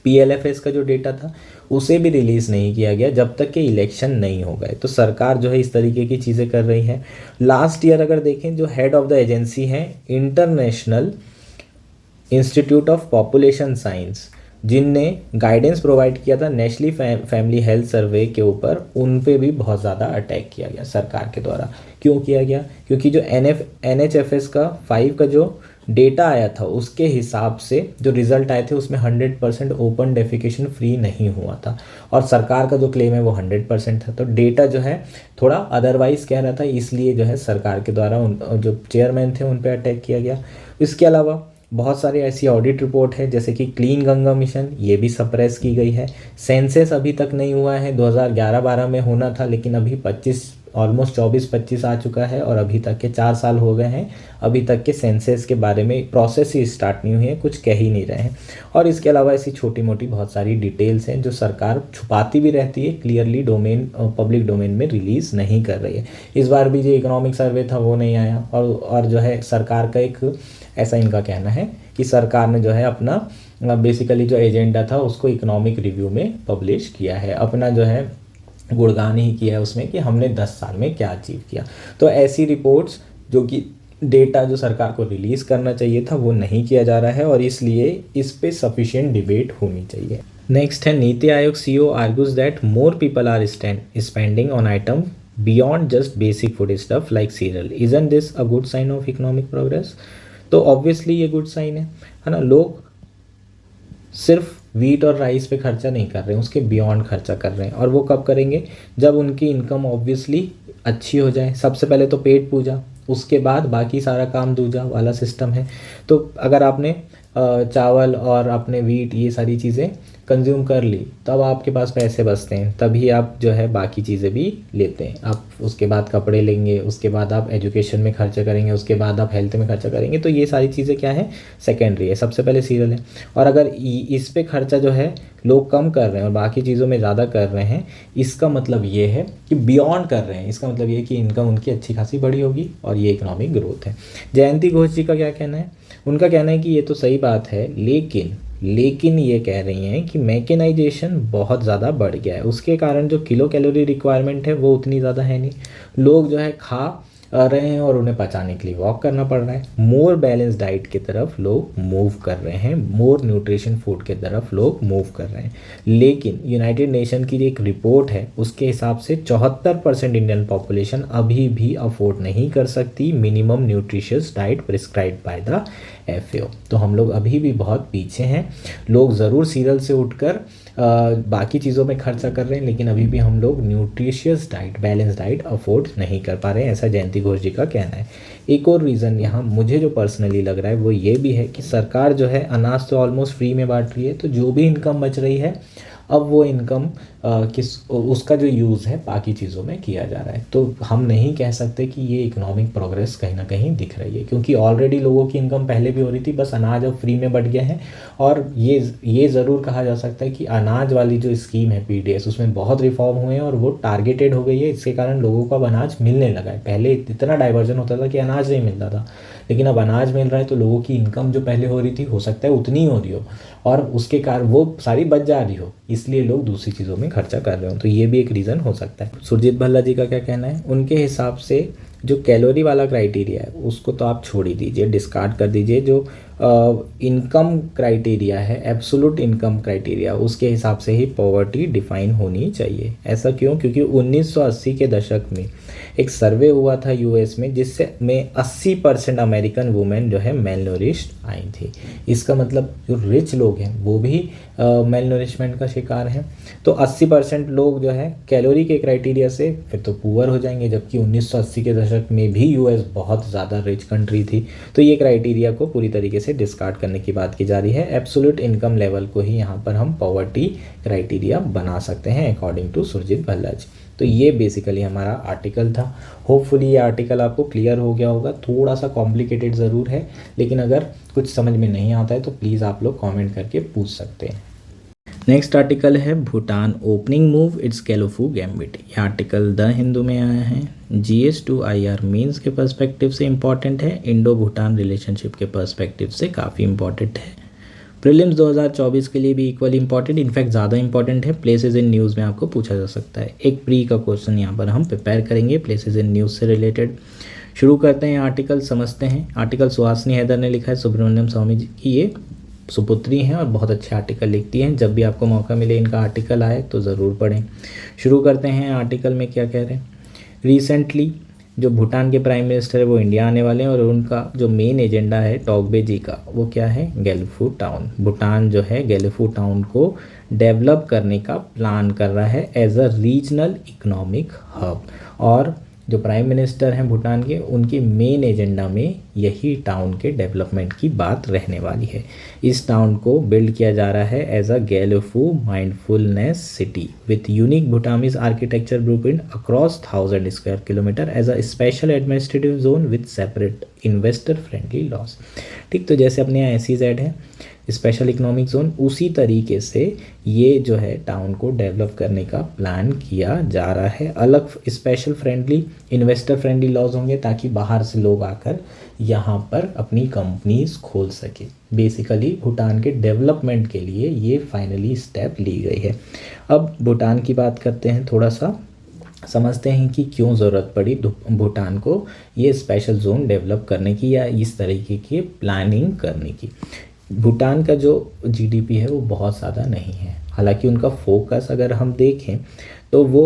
PLFS का जो डेटा था उसे भी रिलीज़ नहीं किया गया जब तक कि इलेक्शन नहीं हो गए। तो सरकार जो है इस तरीके की चीज़ें कर रही है। लास्ट ईयर अगर देखें, जो हेड ऑफ द एजेंसी हैं international institute of population science, जिनने गाइडेंस प्रोवाइड किया था नेशनली फैमिली हेल्थ सर्वे के ऊपर, उन पे भी बहुत ज़्यादा अटैक किया गया सरकार के द्वारा। क्यों किया गया? क्योंकि जो NHFS का 5 का जो डेटा आया था उसके हिसाब से जो रिजल्ट आए थे उसमें 100% ओपन डेफिकेशन फ्री नहीं हुआ था, और सरकार का जो क्लेम है वो 100% था। तो डेटा जो है थोड़ा अदरवाइज कह रहा था, इसलिए जो है सरकार के द्वारा उन जो चेयरमैन थे उन पे अटैक किया गया। इसके अलावा बहुत सारी ऐसी ऑडिट रिपोर्ट है जैसे कि क्लीन गंगा मिशन, ये भी सप्रेस की गई है। सेंसस अभी तक नहीं हुआ है, 2011-12 में होना था, लेकिन अभी 25 ऑलमोस्ट 24-25 आ चुका है और अभी तक के 4 साल हो गए हैं, अभी तक के सेंसस के बारे में प्रोसेस ही स्टार्ट नहीं हुई है, कुछ कह ही नहीं रहे हैं। और इसके अलावा ऐसी छोटी मोटी बहुत सारी डिटेल्स हैं जो सरकार छुपाती भी रहती है, क्लियरली डोमेन पब्लिक डोमेन में रिलीज़ नहीं कर रही है। इस बार भी जो इकोनॉमिक सर्वे था वो नहीं आया, और जो है सरकार का एक ऐसा इनका कहना है कि सरकार ने जो है अपना बेसिकली जो एजेंडा था उसको इकोनॉमिक रिव्यू में पब्लिश किया है, अपना जो है गुणगान ही किया है उसमें कि हमने 10 साल में क्या अचीव किया। तो ऐसी रिपोर्ट्स जो कि डेटा जो सरकार को रिलीज़ करना चाहिए था वो नहीं किया जा रहा है, और इसलिए इस पे सफिशिएंट डिबेट होनी चाहिए। नेक्स्ट है, Niti Aayog CEO argues that more people are spending on item beyond just basic food stuff like cereal. Isn't this a good sign of economic progress? तो ऑब्वियसली ये गुड साइन है ना। लोग सिर्फ वीट और राइस पे खर्चा नहीं कर रहे हैं, उसके बियॉन्ड खर्चा कर रहे हैं, और वो कब करेंगे? जब उनकी इनकम ऑब्वियसली अच्छी हो जाए। सबसे पहले तो पेट पूजा, उसके बाद बाकी सारा काम दूजा वाला सिस्टम है। तो अगर आपने चावल और अपने वीट ये सारी चीज़ें कंज्यूम कर ली, तब आपके पास पैसे बचते हैं, तभी आप जो है बाकी चीज़ें भी लेते हैं। आप उसके बाद कपड़े लेंगे, उसके बाद आप एजुकेशन में खर्चा करेंगे, उसके बाद आप हेल्थ में खर्चा करेंगे। तो ये सारी चीज़ें क्या है? सेकेंडरी है, सबसे पहले सीरियल है। और अगर इस पे खर्चा जो है लोग कम कर रहे हैं और बाकी चीज़ों में ज़्यादा कर रहे हैं, इसका मतलब ये है कि बियॉन्ड कर रहे हैं, इसका मतलब ये है कि इनकम उनकी अच्छी खासी बड़ी होगी, और ये इकोनॉमिक ग्रोथ है। जयंती घोष जी का क्या कहना है? उनका कहना है कि ये तो सही बात है, लेकिन ये कह रही हैं कि मैकेनाइजेशन बहुत ज़्यादा बढ़ गया है, उसके कारण जो किलो कैलोरी रिक्वायरमेंट है वो उतनी ज़्यादा है नहीं। लोग जो है खा रहे हैं और उन्हें पचाने के लिए वॉक करना पड़ रहा है। मोर बैलेंस डाइट की तरफ लोग मूव कर रहे हैं, मोर न्यूट्रिशन फूड की तरफ लोग मूव कर रहे हैं। लेकिन यूनाइटेड नेशन की एक रिपोर्ट है उसके हिसाब से 74% इंडियन पॉपुलेशन अभी भी अफोर्ड नहीं कर सकती minimum nutritious diet prescribed by the FAO। तो हम लोग अभी भी बहुत पीछे हैं। लोग ज़रूर सीरियल से उठकर बाकी चीज़ों में खर्चा कर रहे हैं, लेकिन अभी भी हम लोग nutritious diet, balance diet afford नहीं कर पा रहे हैं, ऐसा जयंती घोष जी का कहना है। एक और रीज़न यहाँ मुझे जो पर्सनली लग रहा है वो ये भी है कि सरकार जो है अनाज तो ऑलमोस्ट फ्री में बांट रही है, तो जो भी इनकम बच रही है अब वो इनकम उसका जो यूज़ है बाकी चीज़ों में किया जा रहा है। तो हम नहीं कह सकते कि ये इकोनॉमिक प्रोग्रेस कहीं ना कहीं दिख रही है, क्योंकि ऑलरेडी लोगों की इनकम पहले भी हो रही थी, बस अनाज अब फ्री में बढ़ गया है। और ये ज़रूर कहा जा सकता है कि अनाज वाली जो स्कीम है PDS, उसमें बहुत रिफॉर्म हुए हैं और वो टारगेटेड हो गई है। इसके कारण लोगों को अब अनाज मिलने लगा है। पहले इतना डाइवर्जन होता था कि अनाज नहीं मिलता था, लेकिन अब अनाज मिल रहा है, तो लोगों की इनकम जो पहले हो रही थी हो सकता है उतनी ही हो रही हो, और उसके कारण वो सारी बच जा रही हो, इसलिए लोग दूसरी चीज़ों में खर्चा कर रहे हो। तो ये भी एक रीज़न हो सकता है। सुरजीत भल्ला जी का क्या कहना है? उनके हिसाब से जो कैलोरी वाला क्राइटेरिया है उसको तो आप छोड़ ही दीजिए, डिस्कार्ड कर दीजिए। जो इनकम क्राइटेरिया है, एब्सोल्यूट इनकम क्राइटेरिया, उसके हिसाब से ही पॉवर्टी डिफाइन होनी चाहिए। ऐसा क्यों? क्योंकि 1980 के दशक में एक सर्वे हुआ था US में, जिससे में 80% अमेरिकन वुमेन जो है मेल नूरिश्ड आई थी। इसका मतलब जो रिच लोग हैं वो भी मेल नूरिशमेंट का शिकार हैं। तो 80% लोग जो है कैलोरी के क्राइटेरिया से फिर तो पुअर हो जाएंगे, जबकि 1980 के दशक में भी US बहुत ज़्यादा रिच कंट्री थी। तो ये क्राइटेरिया को पूरी तरीके से डिस्कार्ड करने की बात की जा रही है। एब्सोल्यूट इनकम लेवल को ही यहाँ पर हम पॉवर्टी क्राइटेरिया बना सकते हैं अकॉर्डिंग टू सुरजीत भल्ला जी। तो ये बेसिकली हमारा आर्टिकल था। होपफुली ये आर्टिकल आपको क्लियर हो गया होगा। थोड़ा सा कॉम्प्लिकेटेड ज़रूर है, लेकिन अगर कुछ समझ में नहीं आता है तो प्लीज़ आप लोग कमेंट करके पूछ सकते हैं। नेक्स्ट आर्टिकल है Bhutan opening move it's Gelephu gambit. ये आर्टिकल द हिंदू में आया है। GS to IR मीन्स के पर्सपेक्टिव से इम्पॉर्टेंट है, इंडो भूटान रिलेशनशिप के पर्सपेक्टिव से काफ़ी इम्पॉर्टेंट है। प्रीलिम्स 2024 के लिए भी इक्वली इंपॉर्टेंट, इनफैक्ट ज़्यादा इंपॉर्टेंट है। प्लेसेस इन न्यूज़ में आपको पूछा जा सकता है। एक प्री का क्वेश्चन यहाँ पर हम प्रिपेयर करेंगे प्लेसेस इन न्यूज़ से रिलेटेड। शुरू करते हैं आर्टिकल, समझते हैं। आर्टिकल सुहासिनी हैदर ने लिखा है, सुब्रमण्यम स्वामी जी की ये सुपुत्री हैं और बहुत अच्छे आर्टिकल लिखती हैं। जब भी आपको मौका मिले इनका आर्टिकल आए तो ज़रूर पढ़ें। शुरू करते हैं। आर्टिकल में क्या कह रहे हैं, रिसेंटली जो भूटान के प्राइम मिनिस्टर है वो इंडिया आने वाले हैं और उनका जो मेन एजेंडा है टोगबे जी का वो क्या है, गेलफू टाउन। भूटान जो है गेलफू टाउन को डेवलप करने का प्लान कर रहा है as a regional economic hub. और जो प्राइम मिनिस्टर हैं भूटान के, उनकी मेन एजेंडा में यही टाउन के डेवलपमेंट की बात रहने वाली है। इस टाउन को बिल्ड किया जा रहा है as a Gelephu mindfulness city with unique Bhutanese architecture blueprint across 1000 square kilometre as a special administrative zone with separate investor friendly laws. ठीक, तो जैसे अपने यहाँ SEZ है, स्पेशल इकोनॉमिक जोन, उसी तरीके से ये जो है टाउन को डेवलप करने का प्लान किया जा रहा है। अलग special friendly, investor friendly laws होंगे ताकि बाहर से लोग आकर यहाँ पर अपनी कंपनीज खोल सके। बेसिकली भूटान के डेवलपमेंट के लिए ये फाइनली स्टेप ली गई है। अब भूटान की बात करते हैं, थोड़ा सा समझते हैं कि क्यों ज़रूरत पड़ी भूटान को ये स्पेशल जोन डेवलप करने की या इस तरीके की प्लानिंग करने की। भूटान का जो GDP है वो बहुत ज़्यादा नहीं है, हालांकि उनका फोकस अगर हम देखें तो वो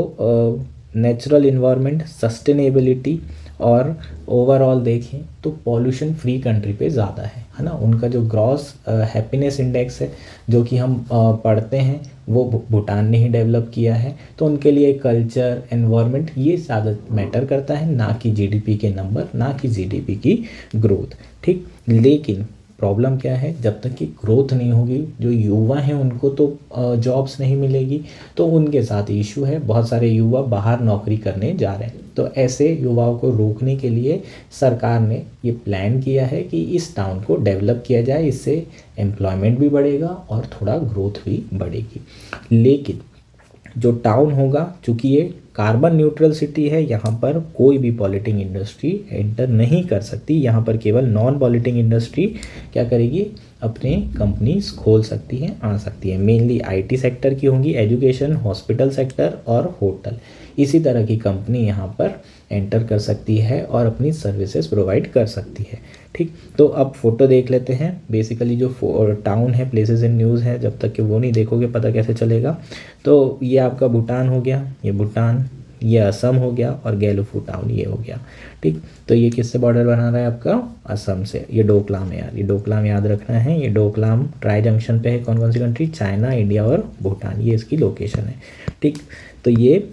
नेचुरल इन्वायरमेंट, सस्टेनेबिलिटी और ओवरऑल देखें तो पॉल्यूशन फ्री कंट्री पे ज़्यादा है ना। उनका जो ग्रॉस हैप्पीनेस इंडेक्स है जो कि हम पढ़ते हैं वो भूटान ने ही डेवलप किया है। तो उनके लिए कल्चर, एनवायरनमेंट ये ज़्यादा मैटर करता है, ना कि GDP के नंबर, ना कि GDP की ग्रोथ। ठीक, लेकिन प्रॉब्लम क्या है, जब तक कि ग्रोथ नहीं होगी, जो युवा हैं उनको तो जॉब्स नहीं मिलेगी, तो उनके साथ इशू है। बहुत सारे युवा बाहर नौकरी करने जा रहे हैं, तो ऐसे युवाओं को रोकने के लिए सरकार ने ये प्लान किया है कि इस टाउन को डेवलप किया जाए। इससे एम्प्लॉयमेंट भी बढ़ेगा और थोड़ा ग्रोथ भी बढ़ेगी। लेकिन जो टाउन होगा, चूँकि ये कार्बन न्यूट्रल सिटी है, यहाँ पर कोई भी पॉल्यूटिंग इंडस्ट्री एंटर नहीं कर सकती। यहाँ पर केवल नॉन पॉल्यूटिंग इंडस्ट्री क्या करेगी, अपने कंपनीज खोल सकती हैं, आ सकती है। मेनली IT सेक्टर की होंगी, एजुकेशन, हॉस्पिटल सेक्टर और होटल, इसी तरह की कंपनी यहाँ पर एंटर कर सकती है और अपनी सर्विसेज प्रोवाइड कर सकती है। ठीक, तो अब फोटो देख लेते हैं। बेसिकली जो टाउन है, प्लेसेस इन न्यूज़ है, जब तक कि वो नहीं देखोगे पता कैसे चलेगा। तो ये आपका भूटान हो गया, ये भूटान, ये असम हो गया और गेलफू टाउन ये हो गया। ठीक, तो ये किससे बॉर्डर बना रहा है आपका, असम से। ये डोकलाम है यार, ये डोकलाम याद रखना है। ये डोकलाम ट्राई जंक्शन पे है, कौन कौन सी कंट्री, चाइना, इंडिया और भूटान, ये इसकी लोकेशन है। ठीक, तो ये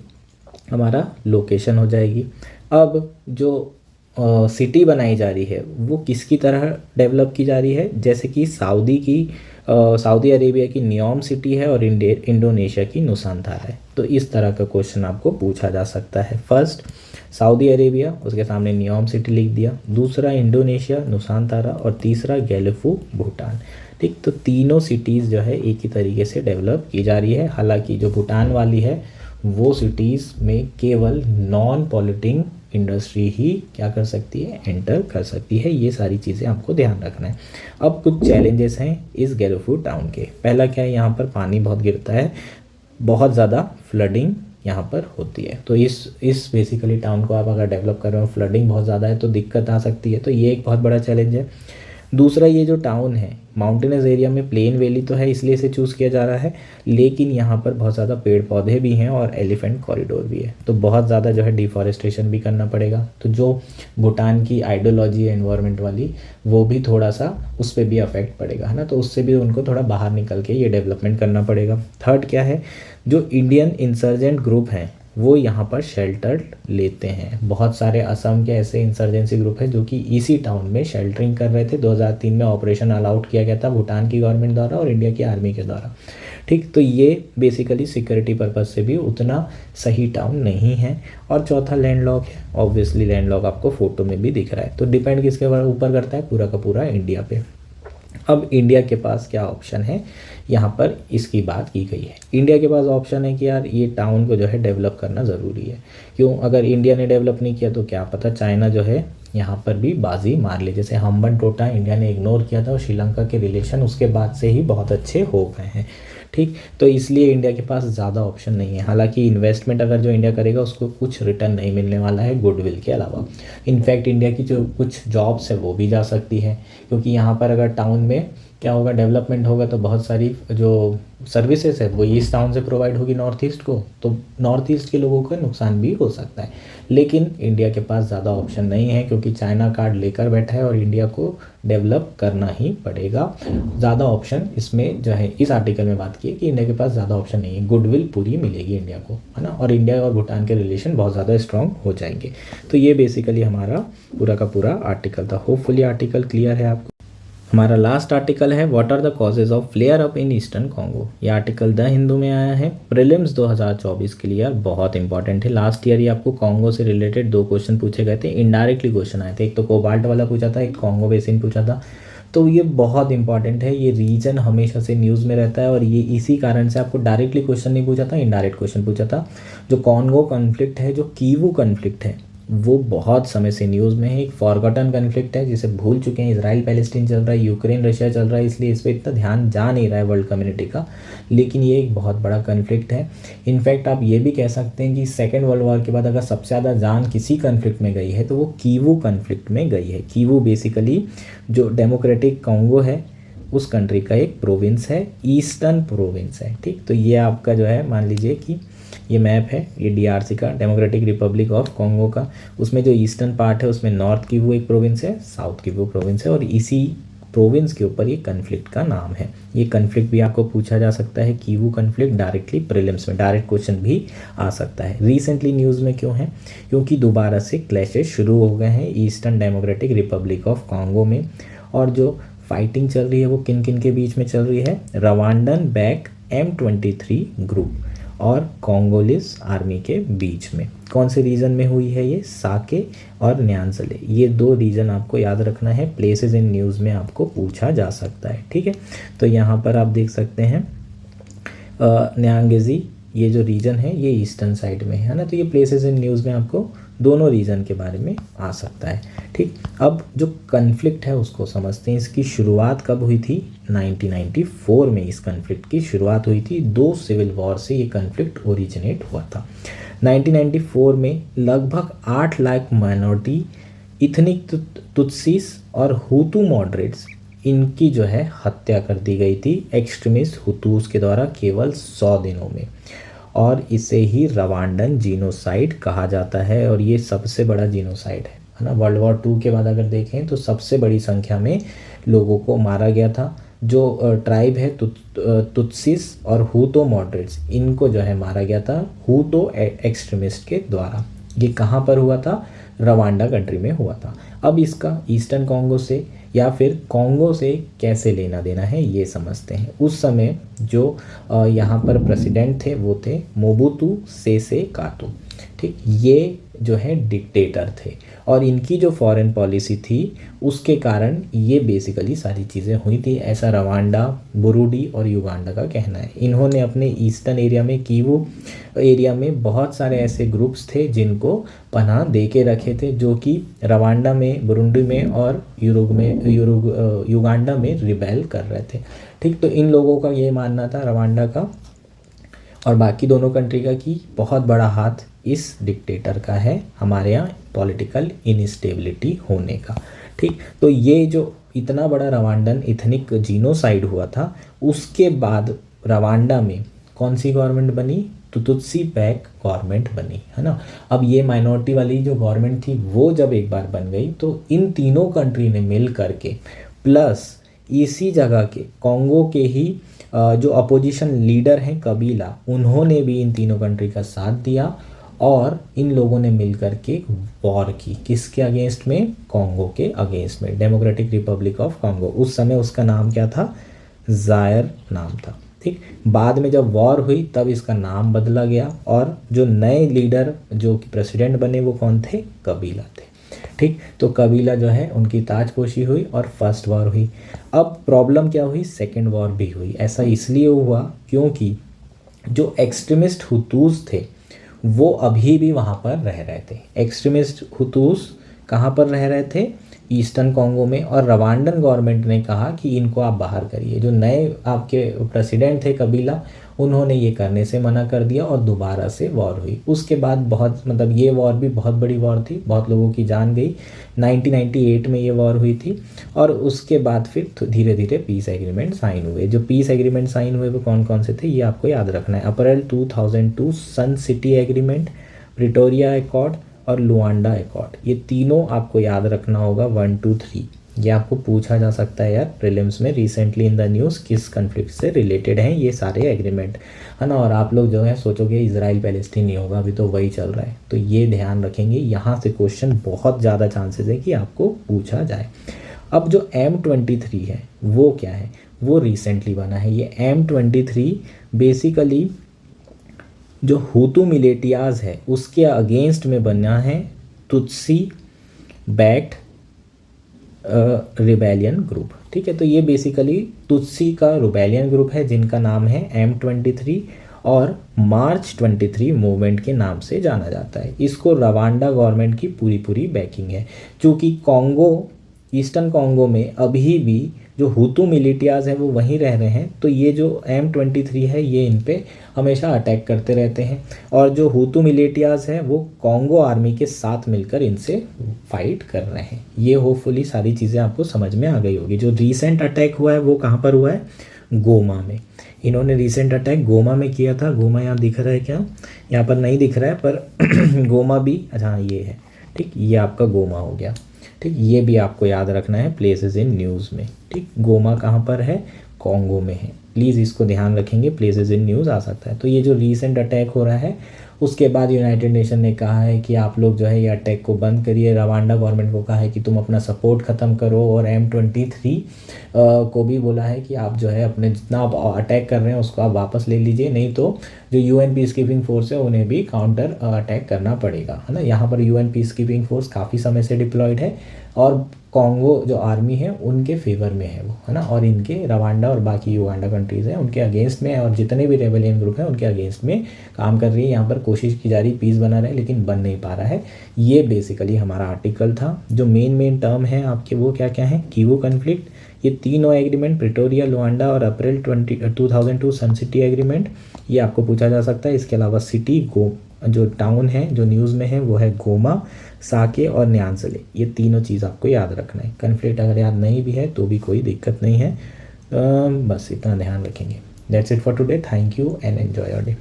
हमारा लोकेशन हो जाएगी। अब जो सिटी बनाई जा रही है वो किसकी तरह डेवलप की जा रही है, जैसे कि सऊदी अरेबिया की नियोम सिटी है और इंडोनेशिया की नुसांतारा है। तो इस तरह का क्वेश्चन आपको पूछा जा सकता है। फर्स्ट सऊदी अरेबिया, उसके सामने नियोम सिटी लिख दिया, दूसरा इंडोनेशिया नुसांतारा और तीसरा गेलफू भूटान। ठीक, तो तीनों सिटीज़ जो है एक ही तरीके से डेवलप की जा रही है। हालांकि जो भूटान वाली है वो सिटीज़ में केवल नॉन पॉल्यूटिंग इंडस्ट्री ही क्या कर सकती है, एंटर कर सकती है। ये सारी चीज़ें आपको ध्यान रखना है। अब कुछ चैलेंजेस हैं इस गेलफू टाउन के। पहला क्या है, यहाँ पर पानी बहुत गिरता है, बहुत ज़्यादा फ्लडिंग यहाँ पर होती है। तो इस बेसिकली टाउन को आप अगर डेवलप कर रहे हो, फ्लडिंग बहुत ज़्यादा है तो दिक्कत आ सकती है। तो ये एक बहुत बड़ा चैलेंज है। दूसरा, ये जो टाउन है माउंटेनस एरिया में, प्लेन वैली तो है इसलिए इसे चूज़ किया जा रहा है, लेकिन यहाँ पर बहुत ज़्यादा पेड़ पौधे भी हैं और एलिफेंट कॉरिडोर भी है, तो बहुत ज़्यादा जो है डिफॉरेस्टेशन भी करना पड़ेगा। तो जो भूटान की आइडियोलॉजी है एनवायरनमेंट वाली, वो भी थोड़ा सा उस पर भी अफेक्ट पड़ेगा, है ना। तो उससे भी उनको थोड़ा बाहर निकल के ये डेवलपमेंट करना पड़ेगा। थर्ड क्या है, जो इंडियन इंसर्जेंट ग्रुप हैं वो यहाँ पर शेल्टर लेते हैं। बहुत सारे असम के ऐसे इंसर्जेंसी ग्रुप हैं जो कि इसी टाउन में शेल्टरिंग कर रहे थे। 2003 में ऑपरेशन ऑल आउट किया गया था भूटान की गवर्नमेंट द्वारा और इंडिया की आर्मी के द्वारा। ठीक, तो ये बेसिकली सिक्योरिटी पर्पज़ से भी उतना सही टाउन नहीं है। और चौथा लैंडलॉक है, ऑब्वियसली लैंडलॉक आपको फोटो में भी दिख रहा है। तो डिपेंड किसके ऊपर करता है, पूरा का पूरा इंडिया पे। अब इंडिया के पास क्या ऑप्शन है, यहाँ पर इसकी बात की गई है। इंडिया के पास ऑप्शन है कि यार ये टाउन को जो है डेवलप करना ज़रूरी है। क्यों, अगर इंडिया ने डेवलप नहीं किया तो क्या पता चाइना जो है यहाँ पर भी बाजी मार ले। जैसे हम्बन टोटा इंडिया ने इग्नोर किया था और श्रीलंका के रिलेशन उसके बाद से ही बहुत अच्छे हो गए हैं। ठीक, तो इसलिए इंडिया के पास ज़्यादा ऑप्शन नहीं है। हालांकि इन्वेस्टमेंट अगर जो इंडिया करेगा उसको कुछ रिटर्न नहीं मिलने वाला है गुडविल के अलावा। इनफैक्ट इंडिया की जो कुछ जॉब्स है वो भी जा सकती है, क्योंकि यहाँ पर अगर टाउन में क्या होगा, डेवलपमेंट होगा तो बहुत सारी जो सर्विसेज है वो ईस्ट टाउन से प्रोवाइड होगी नॉर्थ ईस्ट को, तो नॉर्थ ईस्ट के लोगों का नुकसान भी हो सकता है। लेकिन इंडिया के पास ज़्यादा ऑप्शन नहीं है, क्योंकि चाइना कार्ड लेकर बैठा है और इंडिया को डेवलप करना ही पड़ेगा। ज़्यादा ऑप्शन इसमें जो है इस आर्टिकल में बात की है कि इंडिया के पास ज़्यादा ऑप्शन नहीं है, गुडविल पूरी मिलेगी इंडिया को, है ना, और इंडिया और भूटान के रिलेशन बहुत ज़्यादा स्ट्रॉन्ग हो जाएंगे। तो ये बेसिकली हमारा पूरा का पूरा आर्टिकल था। होपफुली आर्टिकल क्लियर है आपको। हमारा लास्ट आर्टिकल है what are the causes of flare up in eastern Congo. ये आर्टिकल द हिंदू में आया है। प्रीलिम्स 2024 के लिए यार बहुत इंपॉर्टेंट है। लास्ट ईयर ही आपको कॉन्गो से रिलेटेड 2 क्वेश्चन पूछे गए थे, इनडायरेक्टली क्वेश्चन आए थे। एक तो कोबाल्ट वाला पूछा था, एक कॉन्गो बेसिन पूछा था। तो ये बहुत इंपॉर्टेंट है। ये रीजन हमेशा से न्यूज़ में रहता है और ये इसी कारण से आपको डायरेक्टली क्वेश्चन नहीं पूछा था, इनडायरेक्ट क्वेश्चन पूछा था। जो कॉन्गो कॉन्फ्लिक्ट है, जो कीवू कॉन्फ्लिक्ट है, वो बहुत समय से न्यूज़ में है। एक फॉरगॉटन कन्फ्लिक्ट है जिसे भूल चुके हैं। इजराइल पैलेस्टीन चल रहा है, यूक्रेन रशिया चल रहा है, इसलिए इस पर इतना ध्यान जा नहीं रहा है वर्ल्ड कम्युनिटी का। लेकिन ये एक बहुत बड़ा कन्फ्लिक्ट है। इनफैक्ट आप ये भी कह सकते हैं कि सेकेंड वर्ल्ड वॉर के बाद अगर सबसे ज़्यादा जान किसी कन्फ्लिक्ट में गई है तो वो कीवू कन्फ्लिक्ट में गई है। कीवू बेसिकली जो डेमोक्रेटिक कॉन्गो है उस कंट्री का एक प्रोविंस है, ईस्टर्न प्रोविंस है। ठीक, तो ये आपका जो है मान लीजिए कि ये मैप है, ये डीआरसी का, डेमोक्रेटिक रिपब्लिक ऑफ कॉन्गो का। उसमें जो ईस्टर्न पार्ट है उसमें नॉर्थ कीवू एक प्रोविंस है, साउथ कीवू प्रोविंस है, और इसी प्रोविंस के ऊपर ये कन्फ्लिक्ट का नाम है। ये कन्फ्लिक्ट भी आपको पूछा जा सकता है, कीवू कन्फ्लिक्ट, डायरेक्टली प्रीलिम्स में डायरेक्ट क्वेश्चन भी आ सकता है। रिसेंटली न्यूज़ में क्यों है, क्योंकि दोबारा से क्लैशेज शुरू हो गए हैं eastern democratic Republic of Congo में। और जो फाइटिंग चल रही है वो किन किन के बीच में चल रही है, रवांडन बैक M23 ग्रुप और कॉन्गोलिस आर्मी के बीच में। कौन से रीजन में हुई है ये, साके और न्यांजले, ये 2 रीजन आपको याद रखना है। प्लेसेस इन न्यूज़ में आपको पूछा जा सकता है। ठीक है, तो यहाँ पर आप देख सकते हैं न्यांगेजी, ये जो रीजन है ये ईस्टर्न साइड में है ना। तो ये प्लेसेस इन न्यूज़ में आपको दोनों रीजन के बारे में आ सकता है। ठीक, अब जो कन्फ्लिक्ट है उसको समझते हैं। इसकी शुरुआत कब हुई थी, 1994 में इस कन्फ्लिक्ट की शुरुआत हुई थी। 2 सिविल वॉर से ये कन्फ्लिक्ट ओरिजिनेट हुआ था। 1994 में लगभग 8 लाख माइनॉरिटी, इथनिक तुत्सीस और हुतू मॉडरेट्स, इनकी जो है हत्या कर दी गई थी एक्सट्रीमिस्ट हुतूस के द्वारा केवल 100 दिनों में। और इसे ही रवांडन जीनोसाइड कहा जाता है और ये सबसे बड़ा जीनोसाइड है ना। वर्ल्ड वॉर 2 के बाद अगर देखें तो सबसे बड़ी संख्या में लोगों को मारा गया था। जो ट्राइब है तुत्सिस और हुतो मॉडरेट्स, इनको जो है मारा गया था हुतो एक्सट्रीमिस्ट के द्वारा। ये कहाँ पर हुआ था, रवांडा कंट्री में हुआ था। अब इसका ईस्टर्न कॉन्गो से या फिर कॉन्गो से कैसे लेना देना है ये समझते हैं। उस समय जो यहाँ पर प्रेसिडेंट थे वो थे मोबुतु सेसे कातो। ठीक, ये जो है डिक्टेटर थे और इनकी जो फॉरेन पॉलिसी थी उसके कारण ये बेसिकली सारी चीज़ें हुई थी, ऐसा रवांडा, बुरुडी और युगांडा का कहना है। इन्होंने अपने ईस्टर्न एरिया में, कीवू एरिया में बहुत सारे ऐसे ग्रुप्स थे जिनको पनाह दे के रखे थे, जो कि रवांडा में, बुरुंडी में और युगांडा में रिबेल कर रहे थे। ठीक, तो इन लोगों का ये मानना था, रवांडा का और बाकी दोनों कंट्री का, कि बहुत बड़ा हाथ इस डिक्टेटर का है हमारे यहाँ पॉलिटिकल इनस्टेबिलिटी होने का। ठीक, तो ये जो इतना बड़ा रवांडन इथनिक जीनोसाइड हुआ था, उसके बाद रवांडा में कौन सी गवर्नमेंट बनी, तुत्सी बैक गवर्नमेंट बनी, है ना। अब ये माइनॉरिटी वाली जो गवर्नमेंट थी वो जब एक बार बन गई तो इन तीनों कंट्री ने मिल करके, प्लस इसी जगह के कॉन्गो के ही जो अपोजिशन लीडर हैं कबीला, उन्होंने भी इन तीनों कंट्री का साथ दिया और इन लोगों ने मिलकर के वॉर की। किसके अगेंस्ट में, कॉन्गो के अगेंस्ट में, डेमोक्रेटिक रिपब्लिक ऑफ कॉन्गो। उस समय उसका नाम क्या था, जायर नाम था। ठीक, बाद में जब वॉर हुई तब इसका नाम बदला गया और जो नए लीडर जो कि प्रेसिडेंट बने वो कौन थे, कबीला थे। ठीक, तो कबीला जो है उनकी ताजपोशी हुई और फर्स्ट वॉर हुई। अब प्रॉब्लम क्या हुई, सेकेंड वॉर भी हुई। ऐसा इसलिए हुआ क्योंकि जो एक्सट्रीमिस्ट हुतूस थे वो अभी भी वहाँ पर रह रहे थे। एक्सट्रीमिस्ट हुतूस कहाँ पर रह रहे थे, ईस्टर्न कॉन्गो में, और रवांडन गवर्नमेंट ने कहा कि इनको आप बाहर करिए। जो नए आपके प्रेसिडेंट थे कबीला, उन्होंने ये करने से मना कर दिया और दोबारा से वॉर हुई। उसके बाद बहुत मतलब ये वॉर भी बहुत बड़ी वॉर थी, बहुत लोगों की जान गई। 1998 में ये वॉर हुई थी और उसके बाद फिर धीरे धीरे पीस एग्रीमेंट साइन हुए। जो पीस एग्रीमेंट साइन हुए वो कौन कौन से थे ये आपको याद रखना है। अप्रैल 2002 सन सिटी एग्रीमेंट, प्रिटोरिया एकॉर्ड और लुआंडा एकॉर्ड, ये तीनों आपको याद रखना होगा। 1 2 3 ये आपको पूछा जा सकता है यार प्रीलिम्स में, रिसेंटली इन द न्यूज़ किस कन्फ्लिक्ट से रिलेटेड हैं ये सारे एग्रीमेंट, है ना। और आप लोग जो है सोचोगे इजराइल पैलेस्टीन नहीं होगा, अभी तो वही चल रहा है, तो ये ध्यान रखेंगे। यहाँ से क्वेश्चन बहुत ज़्यादा चांसेस है कि आपको पूछा जाए। अब जो M23 है वो क्या है, वो रिसेंटली बना है। ये M23 बेसिकली जो हुतू मिलिटियाज है उसके अगेंस्ट में बना है तुत्सी बैक्ड रिबेलियन ग्रुप, ठीक है। तो ये बेसिकली तुत्सी का रिबेलियन ग्रुप है जिनका नाम है M23 और मार्च 23 मूवमेंट के नाम से जाना जाता है। इसको रवांडा गवर्नमेंट की पूरी बैकिंग है। चूँकि कॉन्गो, ईस्टर्न कॉन्गो में अभी भी जो हुतू मिलिटियाज हैं वो वहीं रह रहे हैं, तो ये जो M23 है ये इन पे हमेशा अटैक करते रहते हैं। और जो हुतू मिलिटियाज हैं वो कॉन्गो आर्मी के साथ मिलकर इनसे फाइट कर रहे हैं। ये होपफुली सारी चीज़ें आपको समझ में आ गई होगी। जो रीसेंट अटैक हुआ है वो कहाँ पर हुआ है, गोमा में। इन्होंने रीसेंट अटैक गोमा में किया था। गोमा यहाँ दिख रहा है क्या, यहाँ पर नहीं दिख रहा है पर गोमा भी, अच्छा हाँ ये है, ठीक, ये आपका गोमा हो गया, ठीक। ये भी आपको याद रखना है प्लेसेस इन न्यूज़ में, ठीक। गोमा कहाँ पर है, कॉन्गो में है, प्लीज़ इसको ध्यान रखेंगे, प्लेसेस इन न्यूज़ आ सकता है। तो ये जो रीसेंट अटैक हो रहा है उसके बाद यूनाइटेड नेशन ने कहा है कि आप लोग जो है ये अटैक को बंद करिए। रवांडा गवर्नमेंट को कहा है कि तुम अपना सपोर्ट ख़त्म करो, और M23 को भी बोला है कि आप जो है अपने जितना आप अटैक कर रहे हैं उसको आप वापस ले लीजिए, नहीं तो जो UN पीस कीपिंग फोर्स है उन्हें भी काउंटर अटैक करना पड़ेगा, है ना। यहाँ पर UN पीस कीपिंग फोर्स काफ़ी समय से डिप्लॉयड है और कॉन्गो जो आर्मी है उनके फेवर में है वो, है ना। और इनके रवांडा और बाकी युगांडा कंट्रीज़ हैं उनके अगेंस्ट में, और जितने भी रेबेलियन ग्रुप हैं उनके अगेंस्ट में काम कर रही है। यहाँ पर कोशिश की जा रही पीस बना रहे लेकिन बन नहीं पा रहा है। ये बेसिकली हमारा आर्टिकल था। जो मेन टर्म है आपके वो क्या क्या है, कीवो कन्फ्लिक्ट, ये तीनों एग्रीमेंट, प्रिटोरिया, लुआंडा और अप्रैल 2002 सन सिटी एग्रीमेंट, ये आपको पूछा जा सकता है। इसके अलावा सिटी जो टाउन है जो न्यूज़ में है वो है गोमा, साके और न्यानसले। ये तीनों चीज़ आपको याद रखना है। कन्फ्लिक्ट अगर याद नहीं भी है तो भी कोई दिक्कत नहीं है, बस इतना ध्यान रखेंगे। That's it for today, thank you and enjoy your day.